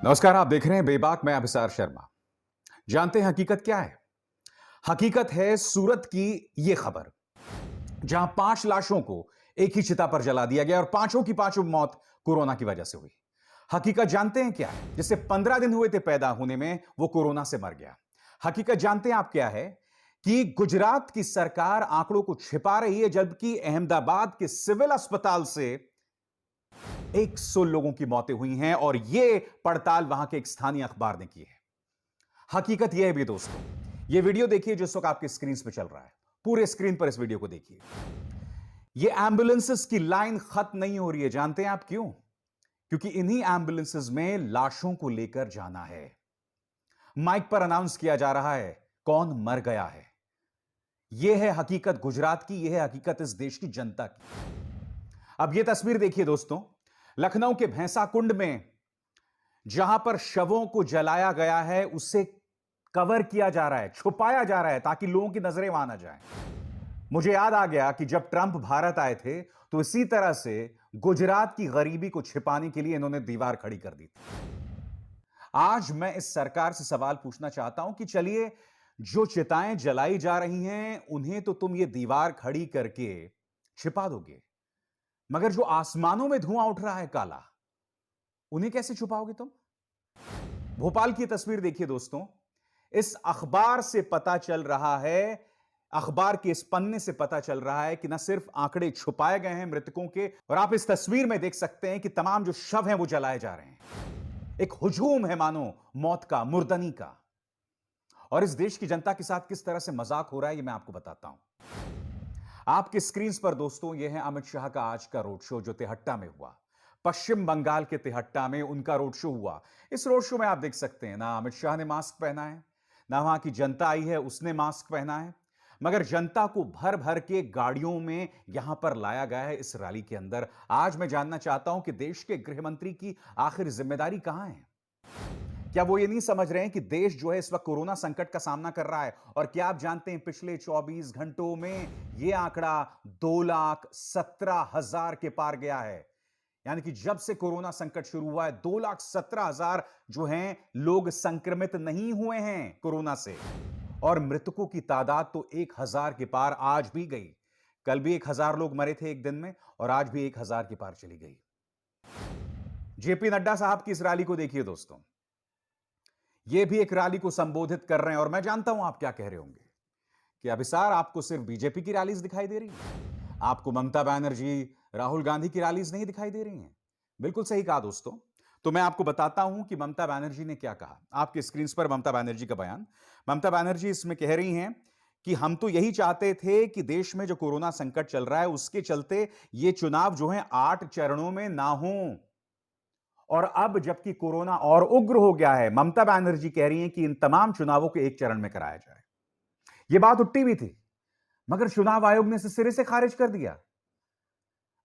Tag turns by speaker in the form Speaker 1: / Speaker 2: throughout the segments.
Speaker 1: नमस्कार, आप देख रहे हैं बेबाक। मैं अभिसार शर्मा। जानते हैं हकीकत क्या है? हकीकत है सूरत की यह खबर, जहां 5 लाशों को एक ही चिता पर जला दिया गया और पांचों की पांचों मौत कोरोना की वजह से हुई। हकीकत जानते हैं क्या है? जिससे 15 दिन हुए थे पैदा होने में, वो कोरोना से मर गया। हकीकत जानते हैं आप क्या है? कि गुजरात की सरकार आंकड़ों को छिपा रही है, जबकि अहमदाबाद के सिविल अस्पताल से 100 लोगों की मौतें हुई हैं और यह पड़ताल वहां के एक स्थानीय अखबार ने की है। हकीकत यह है भी दोस्तों, यह वीडियो देखिए जो इस वक्त आपके स्क्रीन पे चल रहा है। पूरे स्क्रीन पर इस वीडियो को देखिए। यह एम्बुलेंसेस की लाइन खत्म नहीं हो रही है। जानते हैं आप क्यों? क्योंकि इन्हीं एम्बुलेंसेस में लाशों को लेकर जाना है। माइक पर अनाउंस किया जा रहा है कौन मर गया है। यह है हकीकत गुजरात की, यह है हकीकत इस देश की जनता की। अब यह तस्वीर देखिए दोस्तों, लखनऊ के भैंसा कुंड में जहां पर शवों को जलाया गया है, उसे कवर किया जा रहा है, छुपाया जा रहा है ताकि लोगों की नजरें वहां ना जाएं। मुझे याद आ गया कि जब ट्रंप भारत आए थे तो इसी तरह से गुजरात की गरीबी को छिपाने के लिए इन्होंने दीवार खड़ी कर दी थी। आज मैं इस सरकार से सवाल पूछना चाहता हूं कि चलिए, जो चिताएं जलाई जा रही हैं उन्हें तो तुम ये दीवार खड़ी करके छिपा दोगे, मगर जो आसमानों में धुआं उठ रहा है काला, उन्हें कैसे छुपाओगे तुम? भोपाल की तस्वीर देखिए दोस्तों। इस अखबार से पता चल रहा है, अखबार के इस पन्ने से पता चल रहा है कि न सिर्फ आंकड़े छुपाए गए हैं मृतकों के, और आप इस तस्वीर में देख सकते हैं कि तमाम जो शव हैं वो जलाए जा रहे हैं। एक हुजूम है मानो मौत का, मुर्दनी का। और इस देश की जनता के साथ किस तरह से मजाक हो रहा है ये मैं आपको बताता हूं। आपके स्क्रीन पर दोस्तों यह है अमित शाह का आज का रोड शो जो तिहट्टा में हुआ। पश्चिम बंगाल के तिहट्टा में उनका रोड शो हुआ। इस रोड शो में आप देख सकते हैं ना अमित शाह ने मास्क पहना है, ना वहां की जनता आई है उसने मास्क पहना है, मगर जनता को भर भर के गाड़ियों में यहां पर लाया गया है इस रैली के अंदर। आज मैं जानना चाहता हूं कि देश के गृह मंत्री की आखिर जिम्मेदारी कहां है? क्या वो ये नहीं समझ रहे हैं कि देश जो है इस वक्त कोरोना संकट का सामना कर रहा है? और क्या आप जानते हैं पिछले 24 घंटों में यह आंकड़ा 2,17,000 के पार गया है। यानी कि जब से कोरोना संकट शुरू हुआ है 2,17,000 जो हैं लोग संक्रमित नहीं हुए हैं कोरोना से, और मृतकों की तादाद तो 1,000 के पार आज भी गई। कल भी 1,000 लोग मरे थे एक दिन में और आज भी 1,000 के पार चली गई। जेपी नड्डा साहब की इस रैली को देखिए दोस्तों। ये भी एक रैली को संबोधित कर रहे हैं और मैं जानता हूं आप क्या कह रहे होंगे कि अभिसार आपको सिर्फ बीजेपी की रैलीज दिखाई दे रही हैं, आपको ममता बनर्जी, राहुल गांधी की रैलीज नहीं दिखाई दे रही हैं। बिल्कुल सही कहा दोस्तों। तो मैं आपको बताता हूं कि ममता बनर्जी ने क्या कहा। आपके स्क्रीन पर ममता बनर्जी का बयान। ममता बनर्जी इसमें कह रही हैं कि हम तो यही चाहते थे कि देश में जो कोरोना संकट चल रहा है उसके चलते ये चुनाव जो है 8 चरणों में ना हो, और अब जबकि कोरोना और उग्र हो गया है, ममता बनर्जी कह रही हैं कि इन तमाम चुनावों को एक चरण में कराया जाए। यह बात उठती भी थी, मगर चुनाव आयोग ने इसे सिरे से खारिज कर दिया।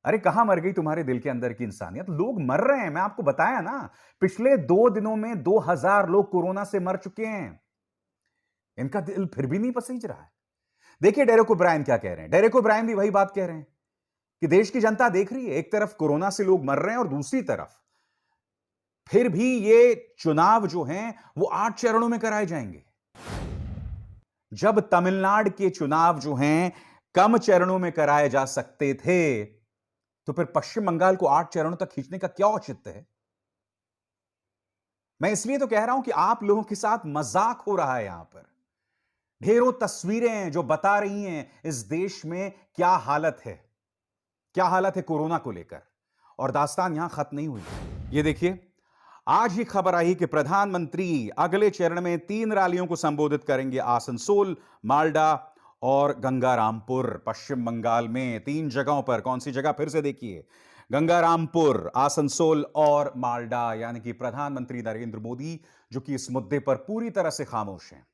Speaker 1: अरे कहां मर गई तुम्हारे दिल के अंदर की इंसानियत? लोग मर रहे हैं, मैं आपको बताया ना, पिछले 2 दिनों में 2,000 लोग कोरोना से मर चुके हैं। इनका दिल फिर भी नहीं पसीज रहा है। देखिए डेरेक ओब्रायन क्या कह रहे हैं। डेरेक ओब्रायन भी वही बात कह रहे हैं कि देश की जनता देख रही है, एक तरफ कोरोना से लोग मर रहे हैं और दूसरी तरफ फिर भी ये चुनाव जो हैं वो 8 चरणों में कराए जाएंगे। जब तमिलनाडु के चुनाव जो हैं कम चरणों में कराए जा सकते थे, तो फिर पश्चिम बंगाल को 8 चरणों तक खींचने का क्या औचित्य है? मैं इसलिए तो कह रहा हूं कि आप लोगों के साथ मजाक हो रहा है। यहां पर ढेरों तस्वीरें जो बता रही हैं इस देश में क्या हालत है, क्या हालत है कोरोना को लेकर, और दास्तान यहां खत्म नहीं हुई। ये देखिए, आज ही खबर आई कि प्रधानमंत्री अगले चरण में 3 रैलियों को संबोधित करेंगे। आसनसोल, मालडा और गंगारामपुर। पश्चिम बंगाल में 3 जगहों पर। कौन सी जगह फिर से देखिए? गंगारामपुर, आसनसोल और मालडा। यानी कि प्रधानमंत्री नरेंद्र मोदी जो कि इस मुद्दे पर पूरी तरह से खामोश हैं।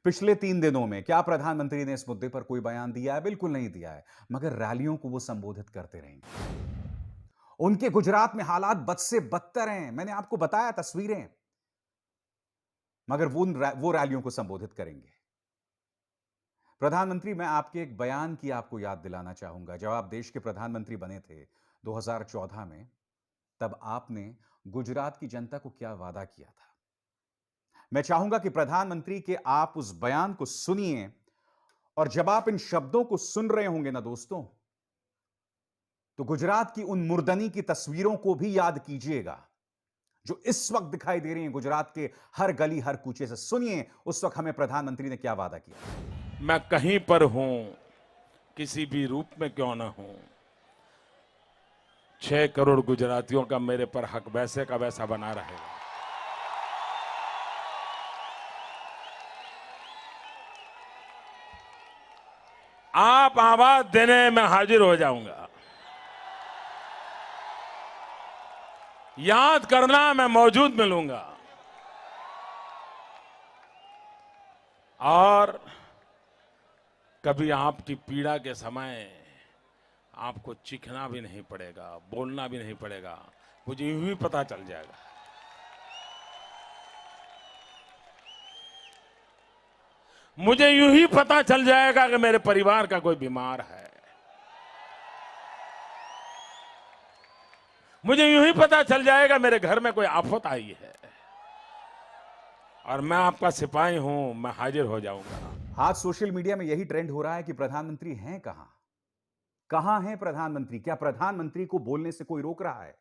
Speaker 1: पिछले 3 दिनों में क्या प्रधानमंत्री ने इस मुद्दे पर कोई बयान दिया है? बिल्कुल नहीं दिया है, मगर रैलियों को वो संबोधित करते रहेंगे। उनके गुजरात में हालात बद से बदतर हैं, मैंने आपको बताया तस्वीरें, मगर वो रैलियों को संबोधित करेंगे। प्रधानमंत्री, मैं आपके एक बयान की आपको याद दिलाना चाहूंगा। जब आप देश के प्रधानमंत्री बने थे 2014 में, तब आपने गुजरात की जनता को क्या वादा किया था। मैं चाहूंगा कि प्रधानमंत्री के आप उस बयान को सुनिए और जब आप इन शब्दों को सुन रहे होंगे ना दोस्तों, तो गुजरात की उन मुर्दनी की तस्वीरों को भी याद कीजिएगा जो इस वक्त दिखाई दे रही हैं गुजरात के हर गली हर कूचे से। सुनिए उस वक्त हमें प्रधानमंत्री ने क्या वादा किया।
Speaker 2: मैं कहीं पर हूं, किसी भी रूप में क्यों ना हूं, 6 करोड़ गुजरातियों का मेरे पर हक वैसे का वैसा बना रहेगा। आप आवाज देने में हाजिर हो जाऊंगा, याद करना मैं मौजूद मिलूंगा, और कभी आपकी पीड़ा के समय आपको चीखना भी नहीं पड़ेगा, बोलना भी नहीं पड़ेगा, मुझे यूं ही पता चल जाएगा। मुझे यूं ही पता चल जाएगा कि मेरे परिवार का कोई बीमार है। मुझे यूं ही पता चल जाएगा मेरे घर में कोई आफत आई है, और मैं आपका सिपाही हूं, मैं हाजिर हो जाऊंगा।
Speaker 1: आज सोशल मीडिया में यही ट्रेंड हो रहा है कि प्रधानमंत्री हैं कहां, कहां हैं प्रधानमंत्री। क्या प्रधानमंत्री को बोलने से कोई रोक रहा है?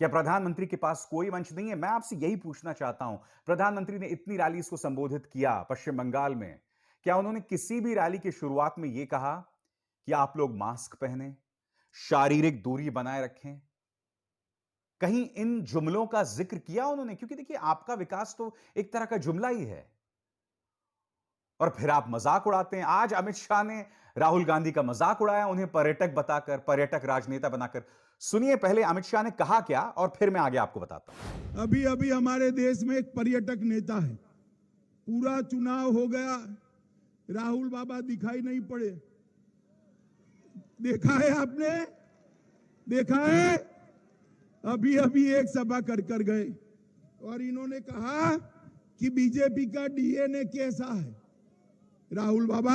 Speaker 1: क्या प्रधानमंत्री के पास कोई मंच नहीं है? मैं आपसे यही पूछना चाहता हूं। प्रधानमंत्री ने इतनी रैलीज को संबोधित किया पश्चिम बंगाल में, क्या उन्होंने किसी भी रैली की शुरुआत में यह कहा कि आप लोग मास्क पहने, शारीरिक दूरी बनाए रखें? कहीं इन जुमलों का जिक्र किया उन्होंने? क्योंकि देखिए, आपका विकास तो एक तरह का जुमला ही है, और फिर आप मजाक उड़ाते हैं। आज अमित शाह ने राहुल गांधी का मजाक उड़ाया, उन्हें पर्यटक बताकर, पर्यटक राजनेता बनाकर। सुनिए पहले अमित शाह ने कहा क्या, और फिर मैं आगे आपको बताता हूं।
Speaker 3: अभी अभी हमारे देश में एक पर्यटक नेता है, पूरा चुनाव हो गया, राहुल बाबा दिखाई नहीं पड़े। देखा है आपने? देखा है? अभी अभी एक सभा कर गए और इन्होंने कहा कि बीजेपी का डीएनए कैसा है। राहुल बाबा,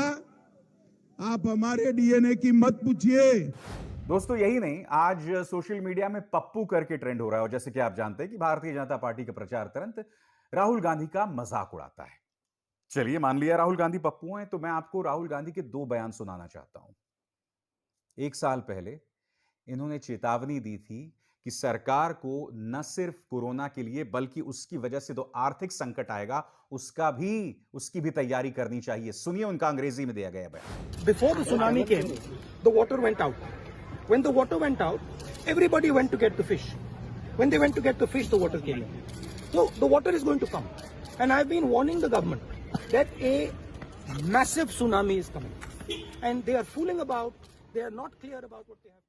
Speaker 3: आप हमारे डीएनए की मत पूछिए।
Speaker 1: दोस्तों यही नहीं, आज सोशल मीडिया में पप्पू करके ट्रेंड हो रहा है, और जैसे कि आप जानते हैं कि भारतीय जनता पार्टी का प्रचार तंत्र राहुल गांधी का मजाक उड़ाता है। चलिए, मान लिया राहुल गांधी पप्पू हैं, तो मैं आपको राहुल गांधी के 2 बयान सुनाना चाहता हूं। 1 साल पहले इन्होंने चेतावनी दी थी कि सरकार को न सिर्फ कोरोना के लिए बल्कि उसकी वजह से जो आर्थिक संकट आएगा उसकी भी तैयारी करनी चाहिए। सुनिए उनका अंग्रेजी में दिया गया बयान।
Speaker 4: Before the tsunami came, the water went out. When the water went out, everybody went to get the fish. When they went to get the fish, the water came in. So the water is going to come. And I've been warning the government that a massive tsunami is coming. And they are fooling about, they are not clear about what they have.